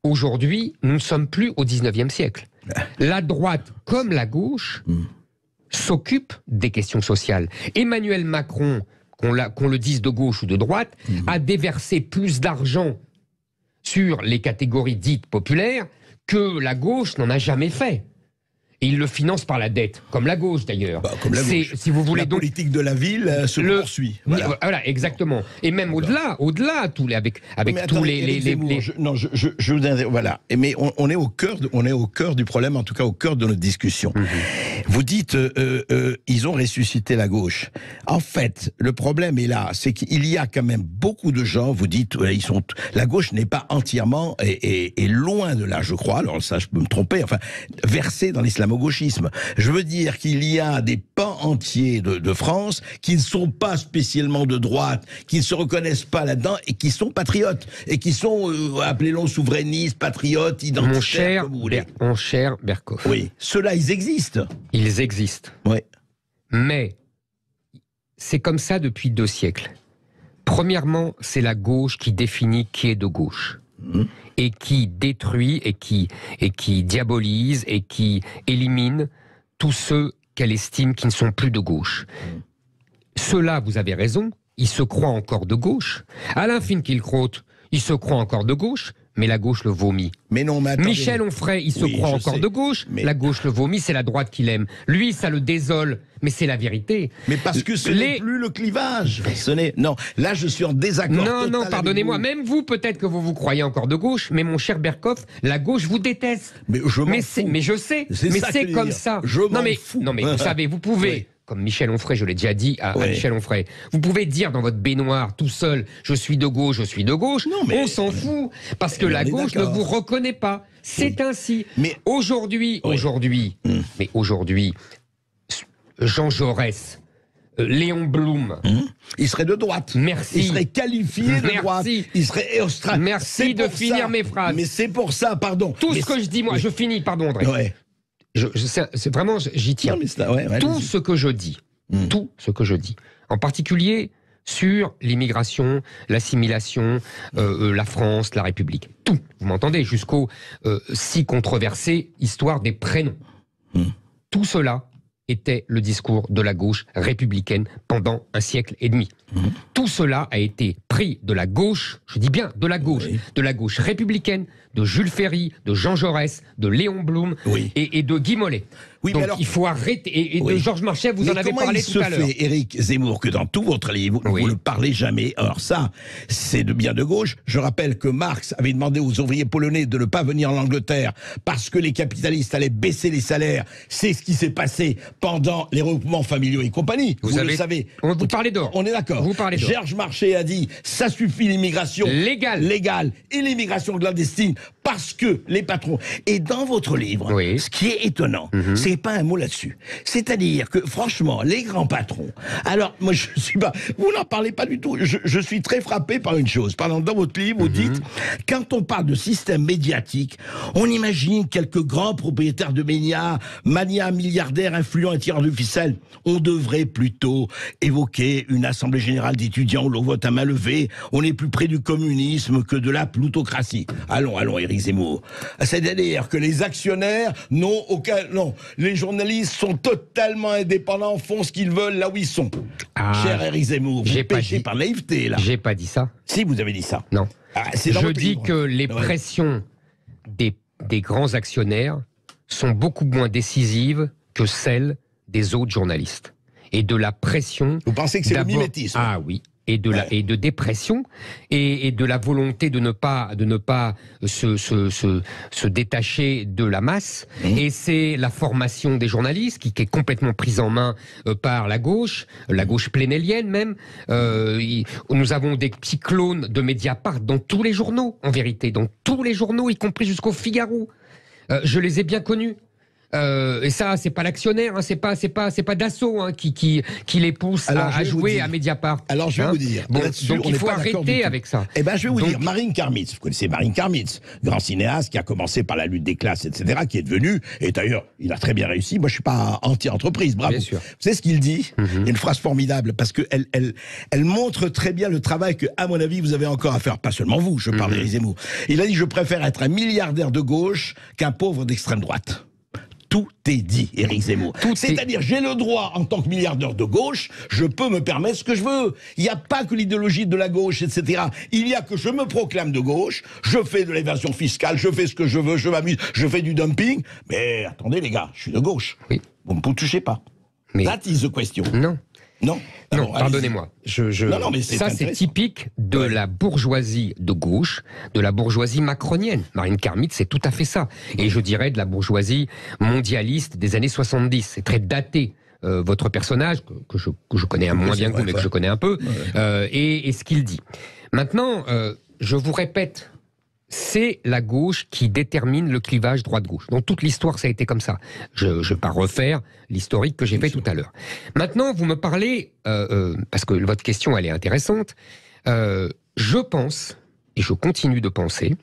aujourd'hui, nous ne sommes plus au 19e siècle. La droite, comme la gauche, s'occupe des questions sociales. Emmanuel Macron, qu'on le dise de gauche ou de droite, a déversé plus d'argent sur les catégories dites populaires que la gauche n'en a jamais fait. Et il le finance par la dette, comme la gauche d'ailleurs. Si vous voulez, la politique de la ville se poursuit. Voilà, exactement. Et même au-delà, avec tous voilà. Mais on est au cœur du problème, en tout cas au cœur de notre discussion. Vous dites, ils ont ressuscité la gauche. En fait, le problème est là, c'est qu'il y a quand même beaucoup de gens. Vous dites, la gauche n'est pas entièrement et loin de là, je crois. Alors ça, je peux me tromper. Enfin, versée dans l'islamo-gauchisme. Je veux dire qu'il y a des pans entiers de France qui ne sont pas spécialement de droite, qui ne se reconnaissent pas là-dedans et qui sont patriotes et qui sont, appelez-les souverainistes, patriotes, identitaires, comme vous voulez. Mon cher Berkoff. Oui, ceux-là, ils existent. Ils existent. Oui. Mais c'est comme ça depuis 2 siècles. Premièrement, c'est la gauche qui définit qui est de gauche. Et qui détruit, et qui diabolise, et qui élimine tous ceux qu'elle estime qui ne sont plus de gauche. Ceux-là, vous avez raison, ils se croient encore de gauche. Alain Finkielkraut, il se croit encore de gauche, mais la gauche le vomit. Mais non, mais attendez. Michel Onfray, il se croit encore de gauche, mais la gauche le vomit, c'est la droite qu'il aime. Lui, ça le désole, mais c'est la vérité. Mais parce que ce n'est plus le clivage. Non, là je suis en désaccord. Non, pardonnez-moi. Même vous, peut-être que vous vous croyez encore de gauche, mais mon cher Berkoff, la gauche vous déteste. Mais je m'en fous. Mais je sais, mais c'est comme ça. Je m'en fous. Non, mais vous savez, vous pouvez comme Michel Onfray, je l'ai déjà dit à Michel Onfray, vous pouvez dire dans votre baignoire tout seul, je suis de gauche, non, mais on s'en fout, parce que la gauche ne vous reconnaît pas. C'est ainsi. Mais aujourd'hui, Jean Jaurès, Léon Blum. Il serait de droite. Merci. Il serait qualifié de droite. Il serait Merci de finir mes phrases. Mais c'est pour ça, pardon. Tout ce que je dis, moi, je finis, pardon André. Ouais. C'est vraiment, j'y tiens. Tout ce que je dis, en particulier sur l'immigration, l'assimilation, la France, la République. Tout. Vous m'entendez, jusqu'au si controversé histoire des prénoms. Tout cela était le discours de la gauche républicaine pendant un siècle et demi. Tout cela a été pris de la gauche, je dis bien de la gauche républicaine, de Jules Ferry, de Jean Jaurès, de Léon Blum et de Guy Mollet. Oui, donc alors, il faut arrêter. Et de Georges Marchais, vous en avez parlé tout à l'heure. Comment il se fait, Éric Zemmour, que dans tout votre livre, vous ne parlez jamais? Alors ça, c'est de bien de gauche. Je rappelle que Marx avait demandé aux ouvriers polonais de ne pas venir en Angleterre parce que les capitalistes allaient baisser les salaires. C'est ce qui s'est passé pendant les regroupements familiaux et compagnie. Vous le savez. Vous parlez d'or. On est d'accord. Georges Marchais a dit, ça suffit l'immigration légale et l'immigration clandestine parce que les patrons... Et dans votre livre, ce qui est étonnant, c'est pas un mot là-dessus. C'est-à-dire que, franchement, les grands patrons... Alors, moi, je suis pas... Vous n'en parlez pas du tout. Je suis très frappé par une chose. Dans votre livre, vous dites, quand on parle de système médiatique, on imagine quelques grands propriétaires de médias, manias, milliardaires, influents et tireurs de ficelle. On devrait plutôt évoquer une assemblée générale d'étudiants où l'on vote à main levée. On est plus près du communisme que de la plutocratie. Allons, Éric Zemmour. C'est-à-dire que les actionnaires n'ont aucun... Non, les journalistes sont totalement indépendants, font ce qu'ils veulent là où ils sont. Cher Éric Zemmour, vous péchez par naïveté, là. J'ai pas dit ça. Si, vous avez dit ça. Non. Je dis que les pressions des grands actionnaires sont beaucoup moins décisives que celles des autres journalistes. Et de la pression... Vous pensez que c'est le mimétisme? Ah oui. Et de dépression et de la volonté de ne pas se détacher de la masse. Et c'est la formation des journalistes qui est complètement prise en main par la gauche plénélienne même. Nous avons des petits clones de Mediapart dans tous les journaux, en vérité, dans tous les journaux, y compris jusqu'au Figaro. Je les ai bien connus. Et ça, c'est pas l'actionnaire, hein, c'est pas Dassault qui les pousse à jouer à Mediapart. Alors je vais vous dire. Bon, donc il faut arrêter avec ça. Eh ben je vais vous dire, Marine Karmitz, vous connaissez Marine Karmitz, grand cinéaste qui a commencé par la lutte des classes, etc., qui est devenu, et d'ailleurs, il a très bien réussi. Moi, je suis pas anti-entreprise, bravo. Bien sûr. Vous savez ce qu'il dit? Il y a une phrase formidable parce que elle montre très bien le travail que, à mon avis, vous avez encore à faire. Pas seulement vous, je parle d'Éric Zemmour. Il a dit: je préfère être un milliardaire de gauche qu'un pauvre d'extrême droite. Tout est dit, Éric Zemmour. C'est-à-dire, j'ai le droit, en tant que milliardaire de gauche, je peux me permettre ce que je veux. Il n'y a pas que l'idéologie de la gauche, etc. Il y a que je me proclame de gauche, je fais de l'évasion fiscale, je fais ce que je veux, je m'amuse, je fais du dumping. Mais attendez, les gars, je suis de gauche. Oui. Vous ne me touchez pas. Mais... That is the question. Non. Non, non, pardonnez-moi. Non, mais ça, c'est typique de la bourgeoisie de gauche, de la bourgeoisie macronienne. Marine Karmitz, c'est tout à fait ça. Et je dirais de la bourgeoisie mondialiste des années 70. C'est très daté. Votre personnage, que je connais moins bien que vous, mais que je connais un peu, et ce qu'il dit. Maintenant, je vous répète, c'est la gauche qui détermine le clivage droite-gauche. Dans toute l'histoire, ça a été comme ça. Je ne vais pas refaire l'historique que j'ai fait tout à l'heure. Maintenant, vous me parlez, parce que votre question, elle est intéressante, je pense, et je continue de penser,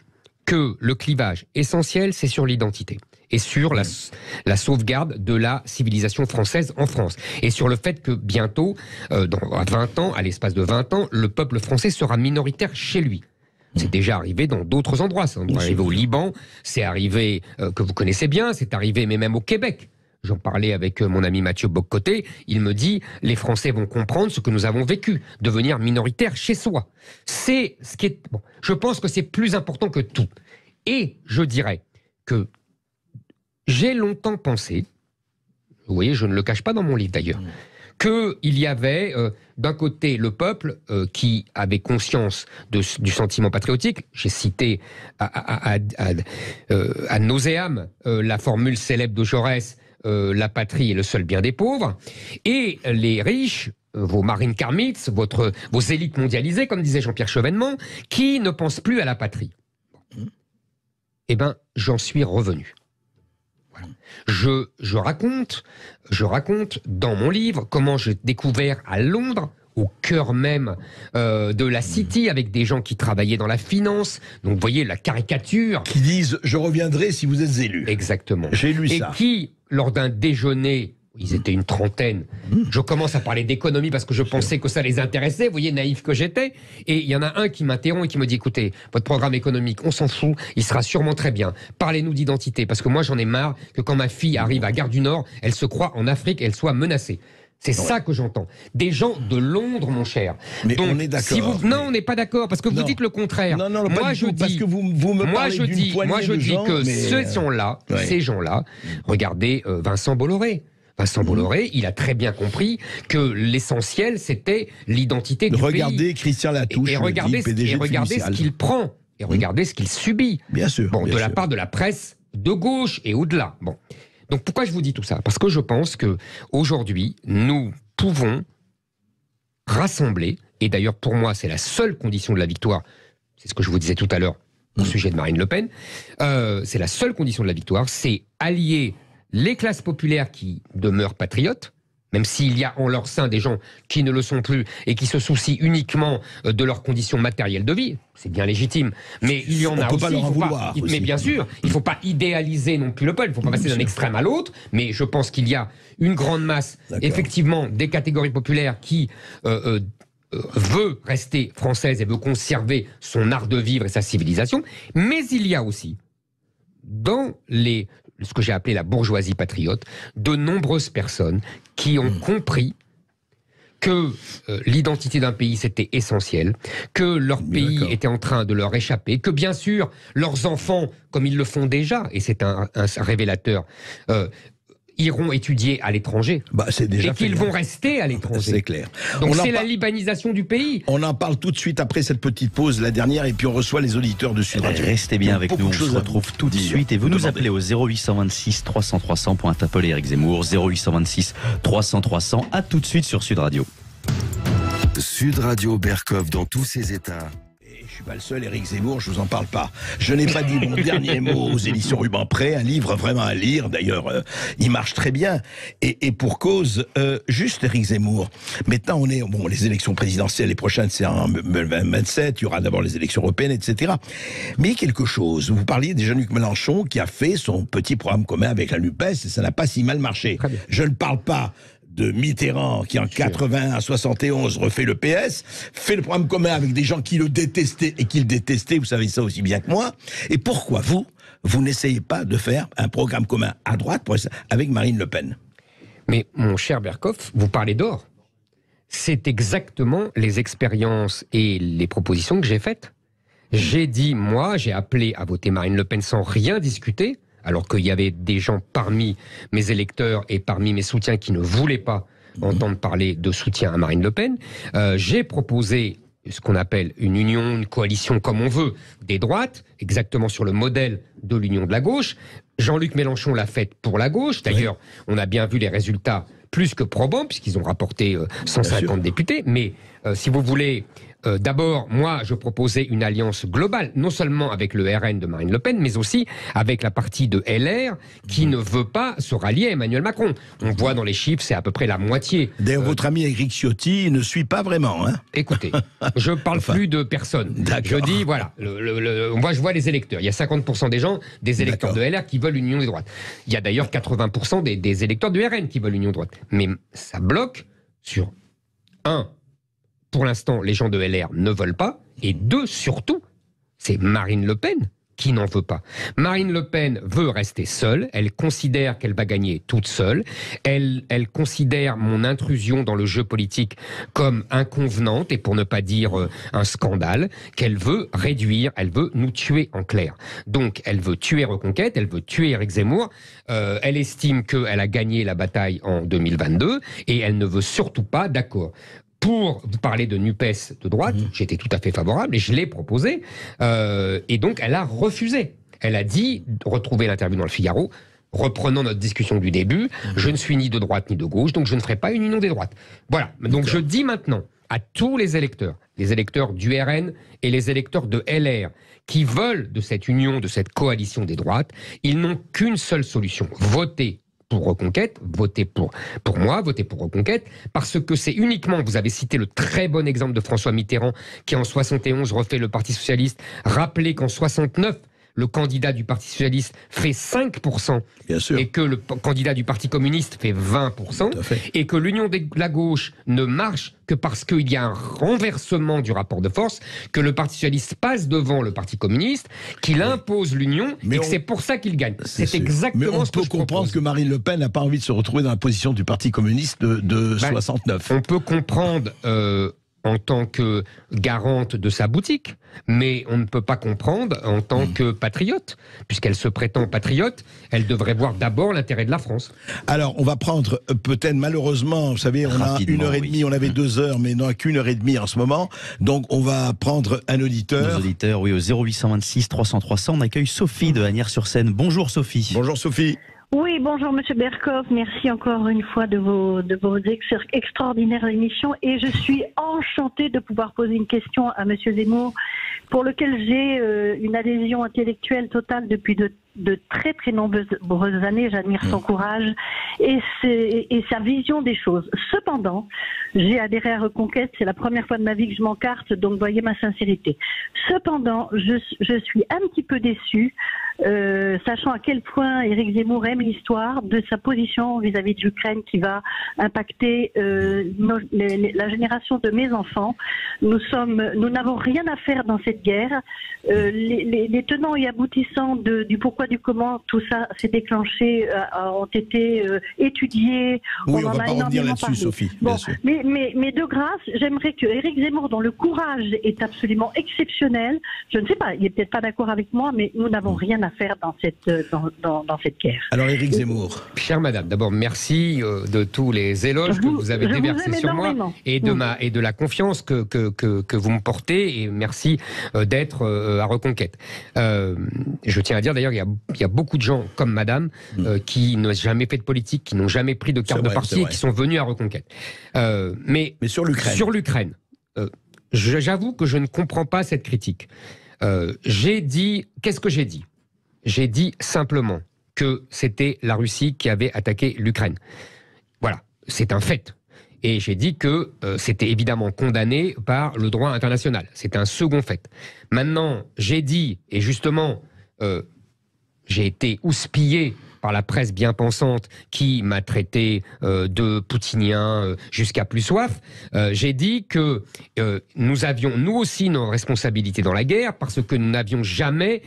que le clivage essentiel, c'est sur l'identité et sur la sauvegarde de la civilisation française en France. Et sur le fait que bientôt, à 20 ans, à l'espace de 20 ans, le peuple français sera minoritaire chez lui. C'est déjà arrivé dans d'autres endroits. C'est arrivé au Liban, c'est arrivé, que vous connaissez bien, c'est arrivé mais même au Québec. J'en parlais avec mon ami Mathieu Boccoté, il me dit, les Français vont comprendre ce que nous avons vécu, devenir minoritaire chez soi. C'est ce qui est... Bon, je pense que c'est plus important que tout. Et je dirais que j'ai longtemps pensé, vous voyez, je ne le cache pas dans mon livre d'ailleurs, qu'il y avait d'un côté le peuple qui avait conscience du sentiment patriotique. J'ai cité ad nauseam la formule célèbre de Jaurès, la patrie est le seul bien des pauvres, et les riches, vos Marine Karmitz, vos élites mondialisées, comme disait Jean-Pierre Chevènement, qui ne pensent plus à la patrie. Eh bien, j'en suis revenu. Voilà. Je raconte dans mon livre comment j'ai découvert à Londres, au cœur même de la City, avec des gens qui travaillaient dans la finance. Donc, vous voyez, la caricature. Qui disent « Je reviendrai si vous êtes élu ». Exactement. J'ai lu ça. Et qui, lors d'un déjeuner, ils étaient une trentaine, je commence à parler d'économie parce que je pensais que ça les intéressait, vous voyez, naïf que j'étais. Et il y en a un qui m'interrompt et qui me dit « Écoutez, votre programme économique, on s'en fout, il sera sûrement très bien. Parlez-nous d'identité, parce que moi, j'en ai marre que quand ma fille arrive à Gare du Nord, elle se croit en Afrique et elle soit menacée. » C'est ça que j'entends. Des gens de Londres, mon cher. Mais donc, on est d'accord. Non, on n'est pas d'accord, parce que vous dites le contraire. Non, pas du tout, parce que vous me parlez d'une poignée de gens, que mais... ces gens-là, regardez Vincent Bolloré. Vincent Bolloré, il a très bien compris que l'essentiel, c'était l'identité du pays. Regardez Christian Latouche, et regardez ce qu'il prend, et regardez ce qu'il subit. Bien sûr. Bon, bien de sûr. la part de la presse de gauche et au-delà. Bon. Donc pourquoi je vous dis tout ça? Parce que je pense que aujourd'hui, nous pouvons rassembler, et d'ailleurs pour moi c'est la seule condition de la victoire, c'est ce que je vous disais tout à l'heure au sujet de Marine Le Pen, c'est la seule condition de la victoire, c'est allier les classes populaires qui demeurent patriotes, même s'il y a en leur sein des gens qui ne le sont plus et qui se soucient uniquement de leurs conditions matérielles de vie, c'est bien légitime. Mais il y en a aussi. Mais bien sûr, il ne faut pas idéaliser non plus le peuple, il ne faut pas passer d'un extrême à l'autre, mais je pense qu'il y a une grande masse, effectivement, des catégories populaires qui veut rester française et veut conserver son art de vivre et sa civilisation, mais il y a aussi, dans ce que j'ai appelé la bourgeoisie patriote, de nombreuses personnes qui ont compris que l'identité d'un pays c'était essentiel, que leur pays était en train de leur échapper, que bien sûr leurs enfants, comme ils le font déjà, et c'est un révélateur, iront étudier à l'étranger, et qu'ils vont rester à l'étranger. C'est clair. Donc c'est la libanisation du pays. On en parle tout de suite après cette petite pause, la dernière, et puis on reçoit les auditeurs de Sud Radio. Restez bien avec nous, on se retrouve tout de suite, et vous nous appelez au 0826 300 300 pour interpeller Éric Zemmour, 0826 300 300, à tout de suite sur Sud Radio. Sud Radio Berkov dans tous ses états. Je suis pas le seul, Éric Zemmour, je vous en parle pas. Je n'ai pas dit mon dernier mot aux éditions Rubempré, un livre vraiment à lire, d'ailleurs, il marche très bien. Et pour cause, juste Éric Zemmour, maintenant on est, bon, les élections présidentielles, les prochaines c'est en 2027, il y aura d'abord les élections européennes, etc. Mais quelque chose, vous parliez de Jean-Luc Mélenchon qui a fait son petit programme commun avec la NUPES et ça n'a pas si mal marché. Je ne parle pas de Mitterrand, qui en 80 à 71 refait le PS, fait le programme commun avec des gens qui le détestaient et qui le détestaient, vous savez ça aussi bien que moi. Et pourquoi vous n'essayez pas de faire un programme commun à droite avec Marine Le Pen? Mais mon cher Berkov, vous parlez d'or. C'est exactement les expériences et les propositions que j'ai faites. J'ai dit, moi, j'ai appelé à voter Marine Le Pen sans rien discuter, alors qu'il y avait des gens parmi mes électeurs et parmi mes soutiens qui ne voulaient pas entendre parler de soutien à Marine Le Pen. J'ai proposé ce qu'on appelle une union, une coalition comme on veut, des droites, exactement sur le modèle de l'union de la gauche. Jean-Luc Mélenchon l'a faite pour la gauche. D'ailleurs, on a bien vu les résultats plus que probants, puisqu'ils ont rapporté 150 députés. Mais si vous voulez... D'abord, moi, je proposais une alliance globale, non seulement avec le RN de Marine Le Pen, mais aussi avec la partie de LR qui ne veut pas se rallier à Emmanuel Macron. On voit dans les chiffres, c'est à peu près la moitié. D'ailleurs, votre ami Éric Ciotti ne suit pas vraiment. Hein. Écoutez, je parle plus de personne. Je dis, voilà, moi je vois les électeurs. Il y a 50% des gens, des électeurs de LR qui veulent une union des droites. Il y a d'ailleurs 80% des électeurs du RN qui veulent l'union des droites. Mais ça bloque sur pour l'instant, les gens de LR ne veulent pas. Et deux, surtout, c'est Marine Le Pen qui n'en veut pas. Marine Le Pen veut rester seule. Elle considère qu'elle va gagner toute seule. Elle considère mon intrusion dans le jeu politique comme inconvenante et pour ne pas dire un scandale, qu'elle veut réduire, elle veut nous tuer en clair. Donc, elle veut tuer Reconquête, elle veut tuer Éric Zemmour. Elle estime qu'elle a gagné la bataille en 2022 et elle ne veut surtout pas, d'accord. Pour vous parler de NUPES de droite, j'étais tout à fait favorable et je l'ai proposé. Et donc, elle a refusé. Elle a dit, retrouvez l'interview dans le Figaro, reprenant notre discussion du début, je ne suis ni de droite ni de gauche, donc je ne ferai pas une union des droites. Voilà. Donc je dis maintenant à tous les électeurs du RN et les électeurs de LR, qui veulent de cette union, de cette coalition des droites, ils n'ont qu'une seule solution, voter pour Reconquête, voter pour moi, voter pour Reconquête, parce que c'est uniquement, vous avez cité le très bon exemple de François Mitterrand, qui en 71 refait le Parti Socialiste, rappelez qu'en 69, le candidat du Parti Socialiste fait 5%, bien sûr, et que le candidat du Parti Communiste fait 20%, et que l'union de la gauche ne marche que parce qu'il y a un renversement du rapport de force, que le Parti Socialiste passe devant le Parti Communiste, qu'il impose l'union, et que c'est pour ça qu'il gagne. C'est exactement ce que je propose. On peut comprendre que Marine Le Pen n'a pas envie de se retrouver dans la position du Parti Communiste de 69. On peut comprendre... en tant que garante de sa boutique, mais on ne peut pas comprendre en tant que patriote. Puisqu'elle se prétend patriote, elle devrait voir d'abord l'intérêt de la France. Alors, on va prendre peut-être malheureusement, vous savez, on a 1h30, on avait 2 heures, mais on n'a qu'1h30 en ce moment. Donc, on va prendre un auditeur. Nos auditeurs, oui, au 0826 300 300. On accueille Sophie de Asnières-sur-Seine. Bonjour Sophie. Bonjour Sophie. Oui, bonjour Monsieur Berkoff, merci encore une fois de vos extraordinaires émissions et je suis enchantée de pouvoir poser une question à Monsieur Zemmour pour lequel j'ai une adhésion intellectuelle totale depuis de très très nombreuses années. J'admire son courage et sa vision des choses. Cependant, j'ai adhéré à Reconquête, c'est la première fois de ma vie que je m'encarte, donc voyez ma sincérité. Cependant, je suis un petit peu déçue, sachant à quel point Éric Zemmour aime l'histoire, de sa position vis-à-vis de l'Ukraine qui va impacter la génération de mes enfants. Nous n'avons rien à faire dans cette guerre. Les tenants et aboutissants du pourquoi, du comment, tout ça s'est déclenché, ont été étudiés. Oui, on va pas revenir là-dessus, Sophie. Bon, bien sûr. mais de grâce, j'aimerais que Éric Zemmour, dont le courage est absolument exceptionnel, je ne sais pas, il est peut-être pas d'accord avec moi, mais nous n'avons rien à faire dans cette guerre. Alors Éric Zemmour. Chère madame, d'abord merci de tous les éloges que vous avez déversés sur moi et de la confiance que vous me portez, et merci d'être à Reconquête. Je tiens à dire d'ailleurs, il y a beaucoup de gens comme madame qui n'ont jamais fait de politique, qui n'ont jamais pris de carte de parti et qui sont venus à Reconquête. Mais sur l'Ukraine, j'avoue que je ne comprends pas cette critique. Qu'est-ce que j'ai dit? J'ai dit simplement que c'était la Russie qui avait attaqué l'Ukraine. Voilà, c'est un fait. Et j'ai dit que c'était évidemment condamné par le droit international. C'est un second fait. Maintenant, j'ai dit, et justement, j'ai été houspillé par la presse bien pensante qui m'a traité de poutinien jusqu'à plus soif, j'ai dit que nous avions nous aussi nos responsabilités dans la guerre parce que nous n'avions jamais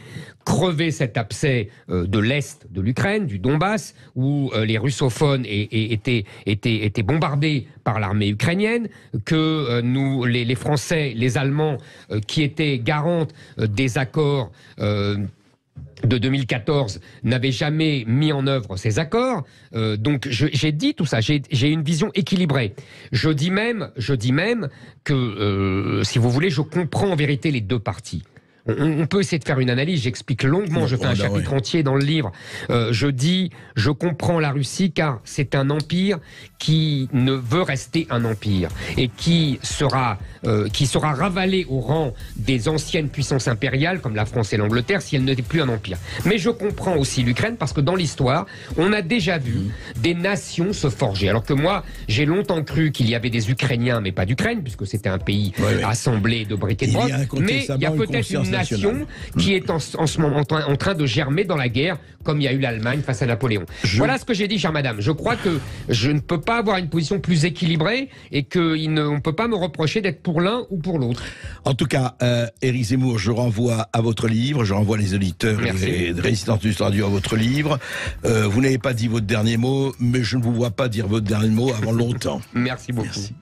crevé cet abcès de l'Est de l'Ukraine, du Donbass, où les russophones étaient bombardés par l'armée ukrainienne, que nous, les Français, les Allemands, qui étaient garantes des accords de 2014 n'avait jamais mis en œuvre ces accords. Donc j'ai dit tout ça, j'ai une vision équilibrée. Je dis même que, si vous voulez, je comprends en vérité les deux parties. On peut essayer de faire une analyse, j'explique longuement, je fais un chapitre entier dans le livre. Je comprends la Russie car c'est un empire qui ne veut rester un empire et qui sera ravalé au rang des anciennes puissances impériales comme la France et l'Angleterre si elle n'était plus un empire. Mais je comprends aussi l'Ukraine parce que dans l'histoire, on a déjà vu des nations se forger. Alors que moi, j'ai longtemps cru qu'il y avait des Ukrainiens, mais pas d'Ukraine, puisque c'était un pays assemblé de briques et de broc. Mais il y a peut-être une nation qui est en ce moment en train de germer dans la guerre, comme il y a eu l'Allemagne face à Napoléon. Voilà ce que j'ai dit, chère madame. Je crois que je ne peux pas avoir une position plus équilibrée et qu'on ne peut pas me reprocher d'être pour l'un ou pour l'autre. En tout cas, Éric Zemmour, je renvoie à votre livre, je renvoie les auditeurs et les résidents du radio à votre livre. Vous n'avez pas dit votre dernier mot, mais je ne vous vois pas dire votre dernier mot avant longtemps. Merci beaucoup. Merci.